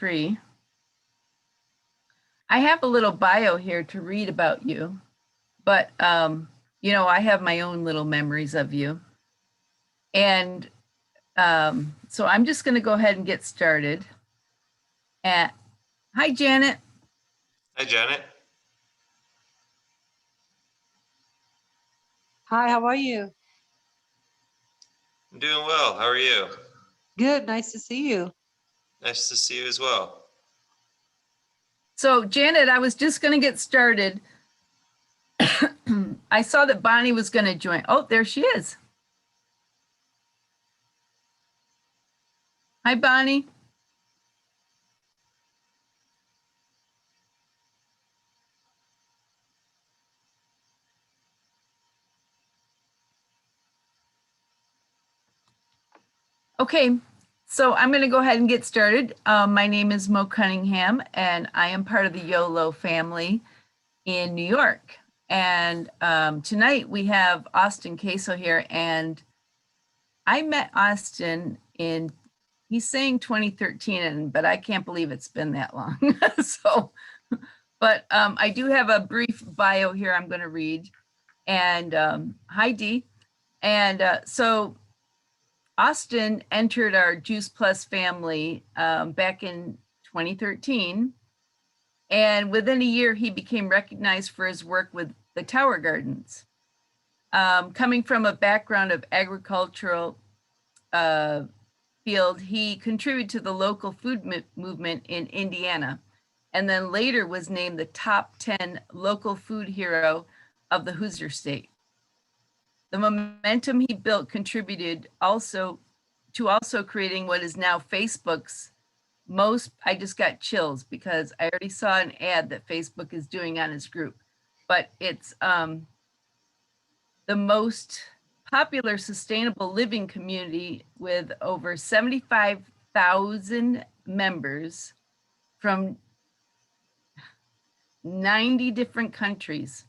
free. I have a little bio here to read about you, but I have my own little memories of you. And so I'm just going to go ahead and get started. Hi, Janet. Hi, Janet. Hi, how are you? I'm doing well. How are you? Good. Nice to see you. Nice to see you as well. So, Janet, I was just going to get started. I saw that Bonnie was going to join. Oh, there she is. Hi, Bonnie. Okay, so I'm going to go ahead and get started. My name is Mo Cunningham, and I am part of the YOLO family in New York. And tonight we have Austin Kasso here, and I met Austin in, he's saying 2013, but I can't believe it's been that long. But I do have a brief bio here I'm going to read. And hi, Dee. And so Austin entered our Juice Plus family back in 2013. And within a year, he became recognized for his work with the Tower Gardens. Coming from a background of agricultural field, he contributed to the local food movement in Indiana, and then later was named the top 10 local food hero of the Hoosier State. The momentum he built contributed also creating what is now Facebook's I just got chills because I already saw an ad that Facebook is doing on his group, but it's the most popular sustainable living community with over 75,000 members from 90 different countries.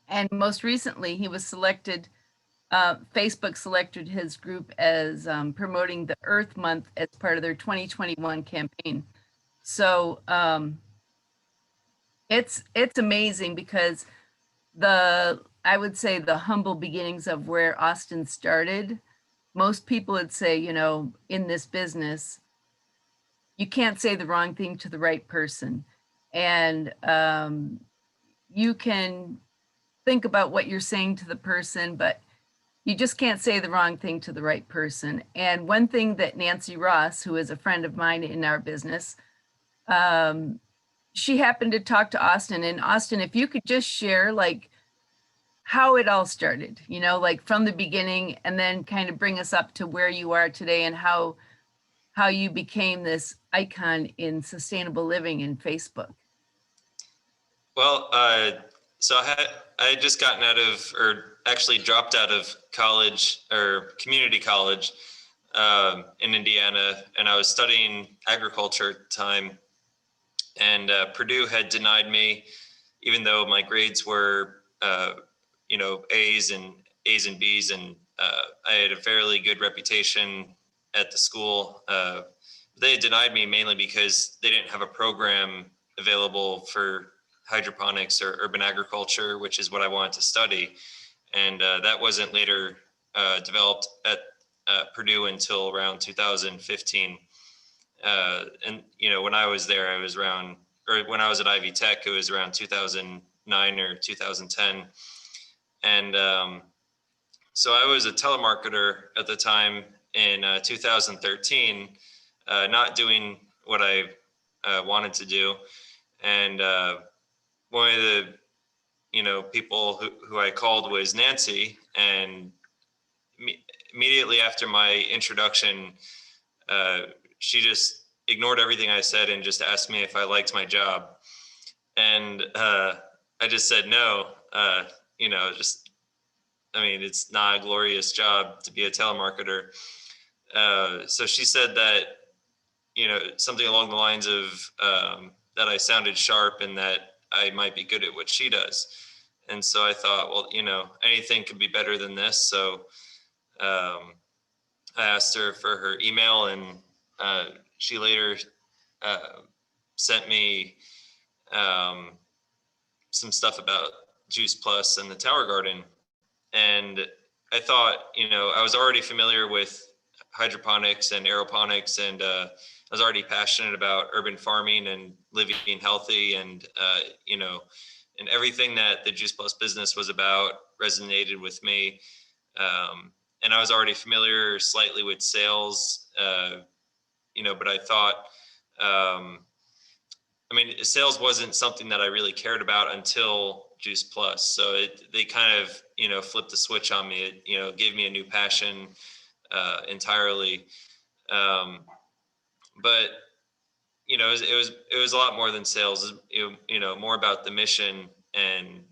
And most recently, he was selected, Facebook selected his group as promoting the Earth Month as part of their 2021 campaign. So it's amazing because I would say the humble beginnings of where Austin started, most people would say, in this business, you can't say the wrong thing to the right person. And you can think about what you're saying to the person, but you just can't say the wrong thing to the right person. And one thing that Nancy Ross, who is a friend of mine in our business, she happened to talk to Austin. And Austin, if you could just share like how it all started, like from the beginning, and then kind of bring us up to where you are today and how you became this icon in sustainable living in Facebook. Well, so I had just gotten out of, or actually dropped out of college or community college in Indiana, and I was studying agriculture at the time. And Purdue had denied me, even though my grades were, A's and B's, and I had a fairly good reputation at the school. They had denied me mainly because they didn't have a program available for hydroponics or urban agriculture, which is what I wanted to study. And that wasn't later developed at Purdue until around 2015. And, when I was there, when I was at Ivy Tech, it was around 2009 or 2010. And so I was a telemarketer at the time in 2013, not doing what I wanted to do. And one of the, people who I called was Nancy. And immediately after my introduction, she just ignored everything I said and just asked me if I liked my job. And I just said no. It's not a glorious job to be a telemarketer. So she said that, something along the lines of that I sounded sharp and that I might be good at what she does. And so I thought, well, anything could be better than this. So I asked her for her email, and she later sent me some stuff about Juice Plus and the Tower Garden. And I thought, I was already familiar with hydroponics and aeroponics, and I was already passionate about urban farming and living healthy, and and everything that the Juice Plus business was about resonated with me. And I was already familiar slightly with sales, but I thought, sales wasn't something that I really cared about until Juice Plus. So they kind of, flipped the switch on me. It, gave me a new passion entirely. But it was a lot more than sales. More about the mission and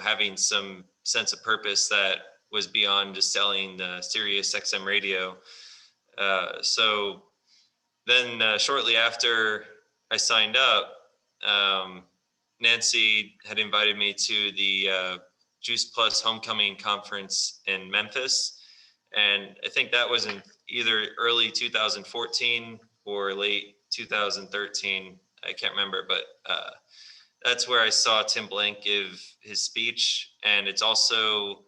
having some sense of purpose that was beyond just selling the Sirius XM radio. So then shortly after I signed up, Nancy had invited me to the Juice Plus Homecoming Conference in Memphis. And I think that was in either early 2014 or late 2013. I can't remember, but that's where I saw Tim Blank give his speech. And it's also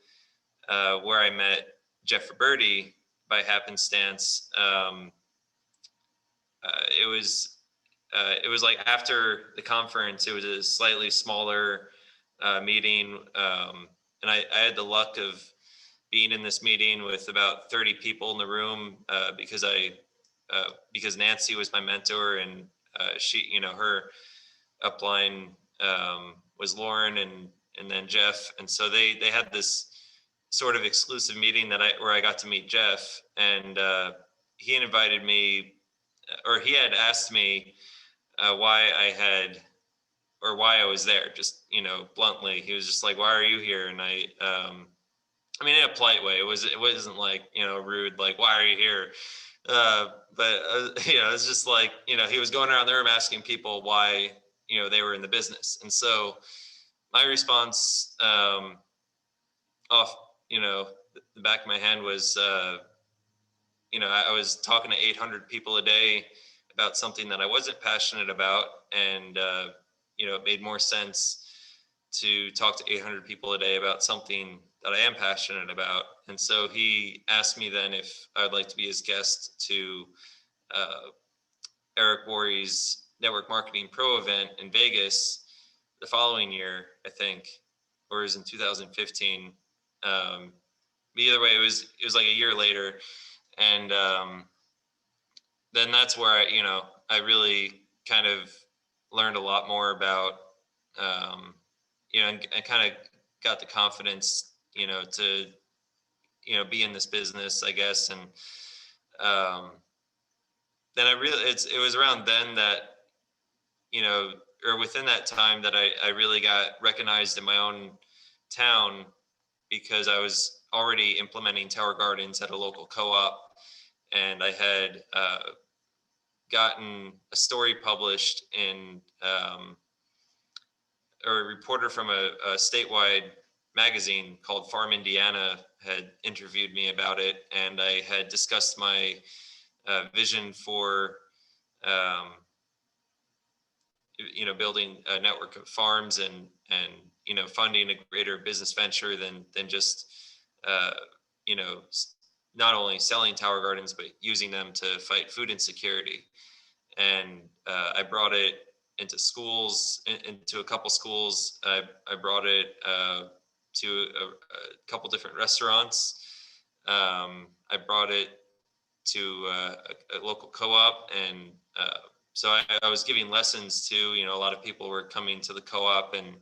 where I met Jeff Roberti by happenstance. It was like after the conference, it was a slightly smaller meeting. And I had the luck of being in this meeting with about 30 people in the room because Nancy was my mentor, and she, her upline was Lauren and then Jeff. And so they had this sort of exclusive meeting where I got to meet Jeff, and he invited me, or he had asked me why I was there. Just, bluntly, he was just like, "Why are you here?" And in a polite way. It wasn't like, rude, like, "Why are you here?" But it's just like, he was going around the room asking people why, they were in the business. And so my response off, the back of my hand was, I was talking to 800 people a day about something that I wasn't passionate about. And, it made more sense to talk to 800 people a day about something that I am passionate about. And so he asked me then if I would like to be his guest to Eric Worre's Network Marketing Pro event in Vegas the following year, I think, or it was in 2015. Either way, it was like a year later. And then that's where I really kind of learned a lot more about, and kind of got the confidence, to, be in this business, I guess. And then it was around then that, or within that time that I really got recognized in my own town, because I was already implementing tower gardens at a local co-op. And I had gotten a story published in, or a reporter from a statewide magazine called Farm Indiana had interviewed me about it. And I had discussed my vision for, building a network of farms and funding a greater business venture than just, not only selling tower gardens, but using them to fight food insecurity. And I brought it into schools, into a couple schools. I brought it to a couple different restaurants. I brought it to a local co-op. And so I was giving lessons to, a lot of people were coming to the co-op and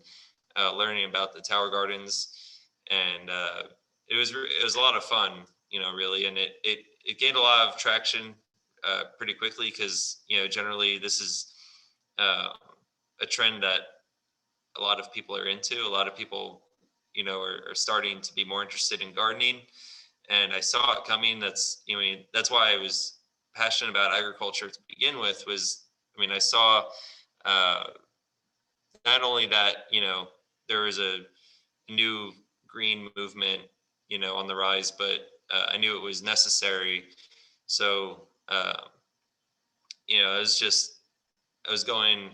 learning about the tower gardens. And it was a lot of fun, really. And it gained a lot of traction pretty quickly, because, generally this is a trend that a lot of people are into. A lot of people, are starting to be more interested in gardening. And I saw it coming. That's why I was passionate about agriculture to begin with. I saw not only that, there was a new green movement, on the rise, but I knew it was necessary. So, it was just was going,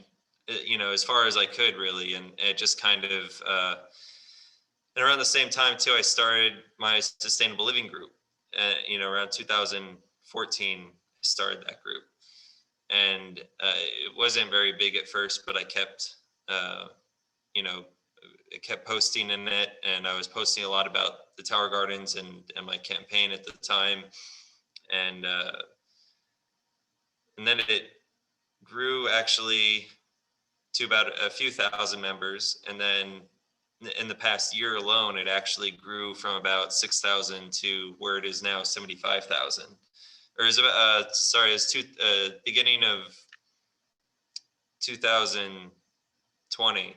as far as I could really. And it just kind of, and around the same time too, I started my sustainable living group. Around 2014, I started that group. And it wasn't very big at first, but I kept, I kept posting in it, and I was posting a lot about the Tower Gardens and my campaign at the time. And then it grew actually to about a few thousand members. And then in the past year alone, it actually grew from about 6,000 to where it is now, 75,000. Or is it, it's beginning of 2020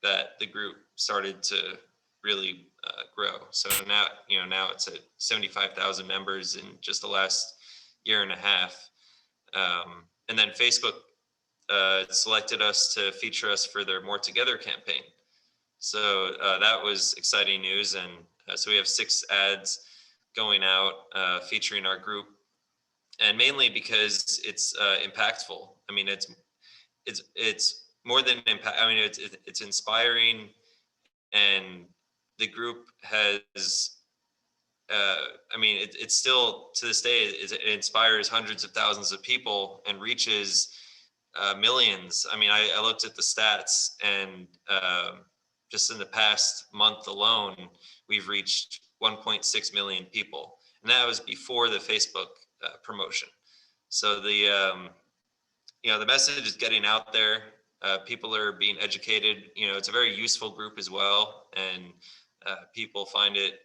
that the group started to really grow. So now, now it's at 75,000 members in just the last year and a half. And then Facebook selected us to feature us for their More Together campaign. So that was exciting news. And so we have 6 ads going out featuring our group, and mainly because it's impactful. I mean, it's more than impact. I mean, it's inspiring, and the group has. I mean, it's still to this day, it inspires hundreds of thousands of people and reaches millions. I mean, I looked at the stats, and just in the past month alone, we've reached 1.6 million people, and that was before the Facebook promotion. So the message is getting out there. People are being educated. It's a very useful group as well, and people find it,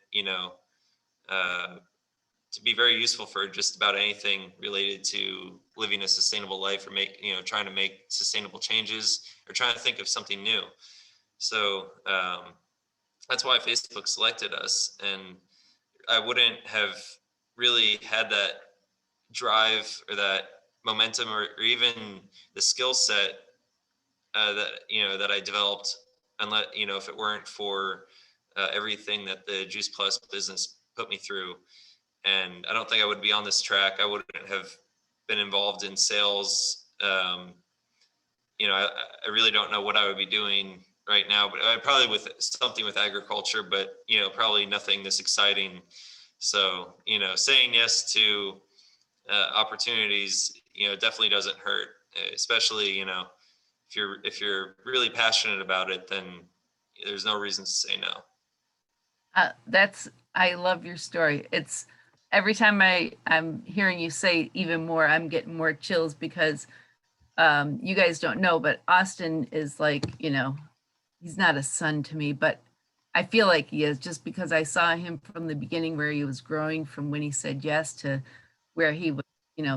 to be very useful for just about anything related to living a sustainable life, or trying to make sustainable changes, or trying to think of something new. So that's why Facebook selected us, and I wouldn't have really had that drive or that momentum, or even the skill set that I developed, unless if it weren't for everything that the Juice Plus business put me through. And I don't think I would be on this track. I wouldn't have been involved in sales. I really don't know what I would be doing right now, but I probably with something with agriculture, but probably nothing this exciting. So saying yes to opportunities definitely doesn't hurt, especially if you're really passionate about it, then there's no reason to say no. I love your story. It's every time I'm hearing you say even more, I'm getting more chills, because you guys don't know, but Austin is like, he's not a son to me, but I feel like he is, just because I saw him from the beginning, where he was growing from when he said yes to where he was,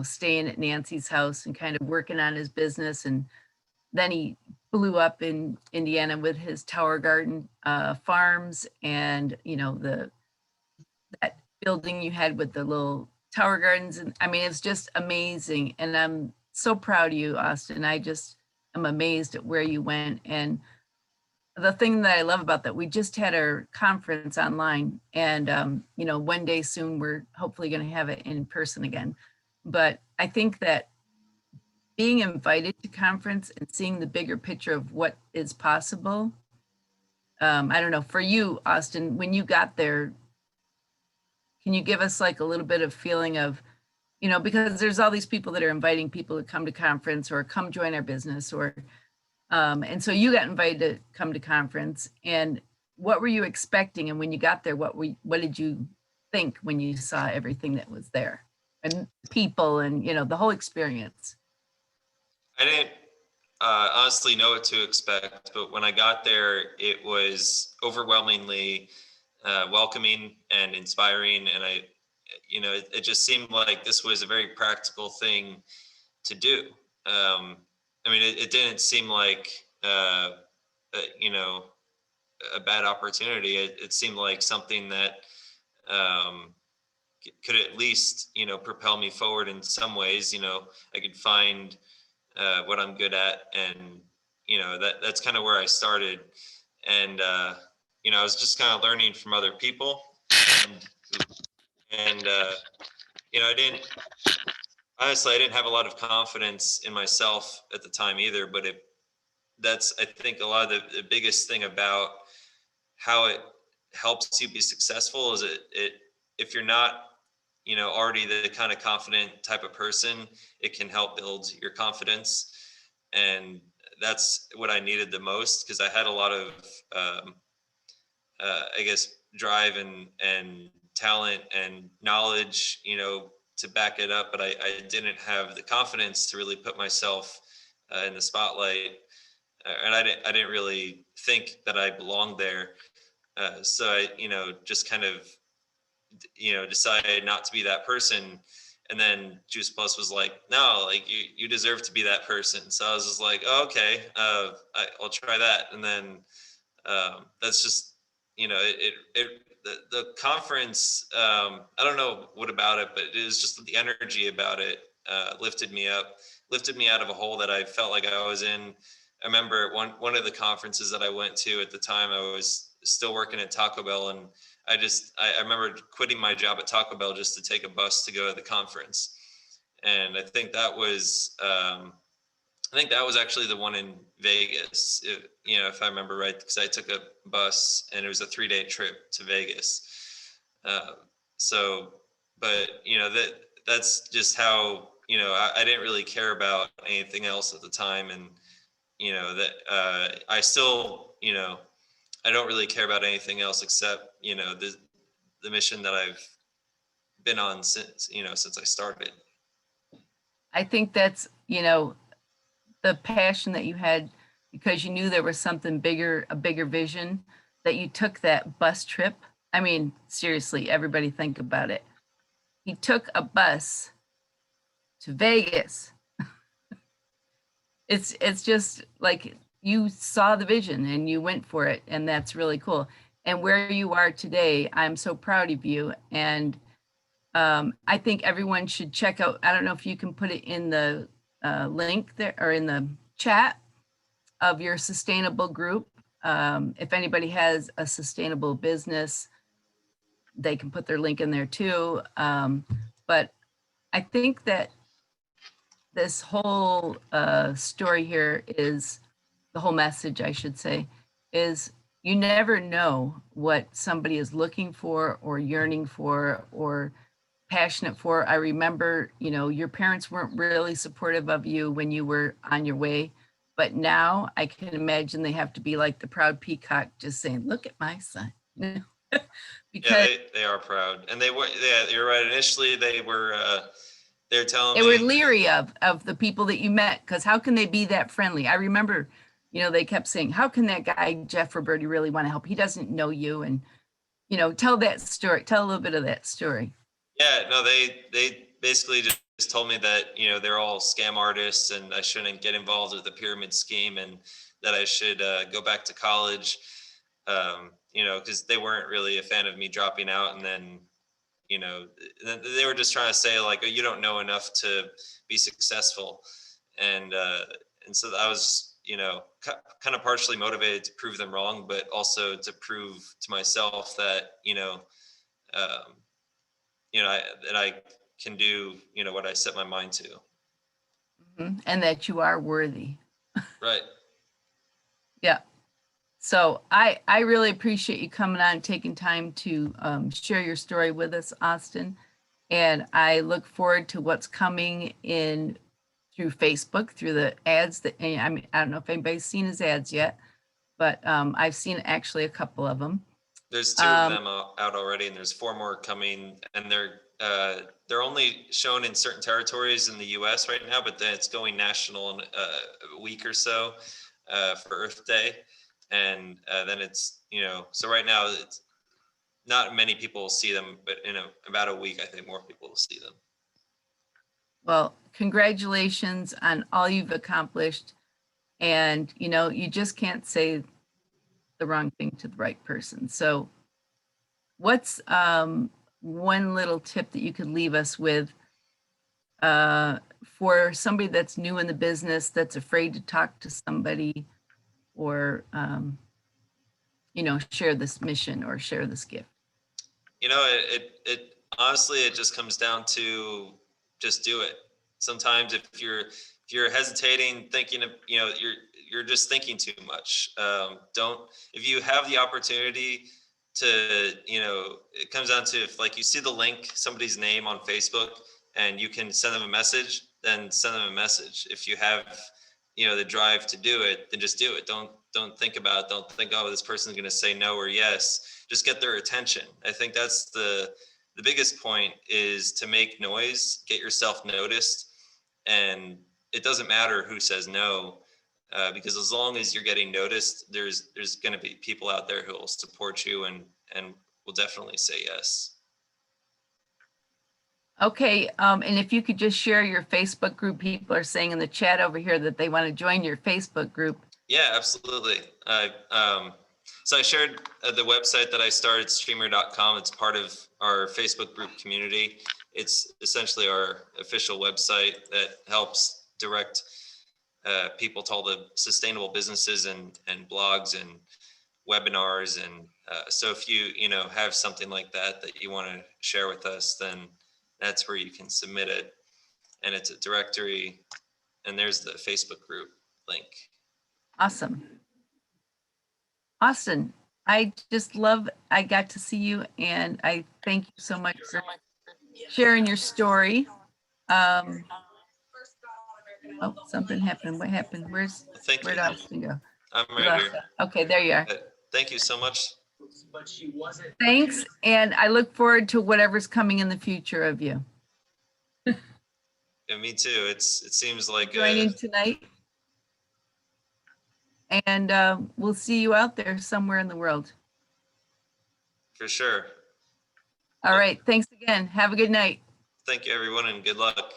staying at Nancy's house and kind of working on his business. And then he blew up in Indiana with his Tower Garden farms, and that building you had with the little Tower Gardens. And I mean, it's just amazing. And I'm so proud of you, Austin. I just am amazed at where you went. And the thing that I love about that, we just had our conference online, and one day soon we're hopefully going to have it in person again. But I think that being invited to conference and seeing the bigger picture of what is possible. I don't know, for you, Austin, when you got there, can you give us like a little bit of feeling of, because there's all these people that are inviting people to come to conference or come join our business, or, and so you got invited to come to conference, and what were you expecting? And when you got there, what did you think when you saw everything that was there, and people, and, the whole experience? I didn't honestly know what to expect, but when I got there, it was overwhelmingly welcoming and inspiring. And it just seemed like this was a very practical thing to do. I mean, it didn't seem like, a bad opportunity. It seemed like something that could at least, propel me forward in some ways. I could find what I'm good at, and that's kind of where I started. And I was just kind of learning from other people, and I honestly, I didn't have a lot of confidence in myself at the time either, but that's, I think, a lot of the biggest thing about how it helps you be successful is if you're not, already the kind of confident type of person, it can help build your confidence. And that's what I needed the most, because I had a lot of, I guess, drive and talent and knowledge, to back it up, but I didn't have the confidence to really put myself in the spotlight, and I didn't really think that I belonged there. So I, just kind of, decided not to be that person. And then Juice Plus was like, no, like you deserve to be that person. So I was just like, oh, okay, I'll try that. And then that's just, the conference, I don't know what about it, but it is just the energy about it, lifted me up, lifted me out of a hole that I felt like I was in. I remember one of the conferences that I went to at the time, I was still working at Taco Bell, and I remember quitting my job at Taco Bell just to take a bus to go to the conference. And I think that was actually the one in Vegas, if I remember right, because I took a bus and it was a 3-day trip to Vegas. Uh, so, but that's just how, I didn't really care about anything else at the time. And, that I still, I don't really care about anything else except, the mission that I've been on since I started. I think that's, the passion that you had because you knew there was something bigger, a bigger vision, that you took that bus trip. I mean, seriously, everybody think about it. He took a bus to Vegas. It's just like you saw the vision and you went for it, and that's really cool. And where you are today, I'm so proud of you. And I think everyone should check out. I don't know if you can put it in the link there or in the chat of your sustainable group. If anybody has a sustainable business, they can put their link in there too. But I think that this whole story here is, the whole message, I should say, is you never know what somebody is looking for or yearning for or passionate for. I remember, your parents weren't really supportive of you when you were on your way, but now I can imagine they have to be like the proud peacock, just saying, look at my son. Because they are proud, and they were. Yeah, you're right. Initially, they're telling they me were leery of the people that you met, because how can they be that friendly? I remember, they kept saying, how can that guy, Jeff Roberti, really want to help? He doesn't know you. And, tell that story, tell a little bit of that story. Yeah, no, they basically just told me that, they're all scam artists and I shouldn't get involved with the pyramid scheme, and that I should go back to college, because they weren't really a fan of me dropping out. And then, they were just trying to say like, oh, you don't know enough to be successful. And so I was, kind of partially motivated to prove them wrong, but also to prove to myself that, um, that I can do, what I set my mind to. Mhm. And that you are worthy. Right. Yeah. So I really appreciate you coming on, taking time to share your story with us, Austin. And I look forward to what's coming in through Facebook, through the ads that, I mean, I don't know if anybody's seen his ads yet, but I've seen actually a couple of them. There's 2 of them out already, and there's 4 more coming, and they're only shown in certain territories in the U.S. right now, but then it's going national in a week or so for Earth Day, and then it's, so right now it's not many people will see them, but in about a week, I think more people will see them. Well, congratulations on all you've accomplished. And, you just can't say the wrong thing to the right person. So what's one little tip that you could leave us with for somebody that's new in the business, that's afraid to talk to somebody, or, share this mission or share this gift? It honestly, it just comes down to just do it. sometimes if you're hesitating, thinking of, you're just thinking too much. If you have the opportunity to, it comes down to, if like you see the link, somebody's name on Facebook, and you can send them a message, then send them a message. If you have, the drive to do it, then just do it. Don't think about it. Don't think, oh, this person's going to say no or yes. Just get their attention. I think that's the biggest point, is to make noise, get yourself noticed. And it doesn't matter who says no, because as long as you're getting noticed, there's going to be people out there who will support you and will definitely say yes. Okay, and if you could just share your Facebook group. People are saying in the chat over here that they want to join your Facebook group. Yeah, absolutely. So I shared the website that I started, streamer.com. It's part of our Facebook group community. It's essentially our official website that helps direct people to all the sustainable businesses and blogs and webinars. And so if you have something like that you want to share with us, then that's where you can submit it. And it's a directory, and there's the Facebook group link. Awesome. Austin, I got to see you, and I thank you so much for sharing your story. Oh, something happened. What happened? Where'd Austin go? I'm right here. Okay, there you are. Thank you so much. Thanks, and I look forward to whatever's coming in the future of you. Yeah, me too. It seems like Joining tonight. And we'll see you out there somewhere in the world. For sure. All right. Thanks again. Have a good night. Thank you, everyone, and good luck.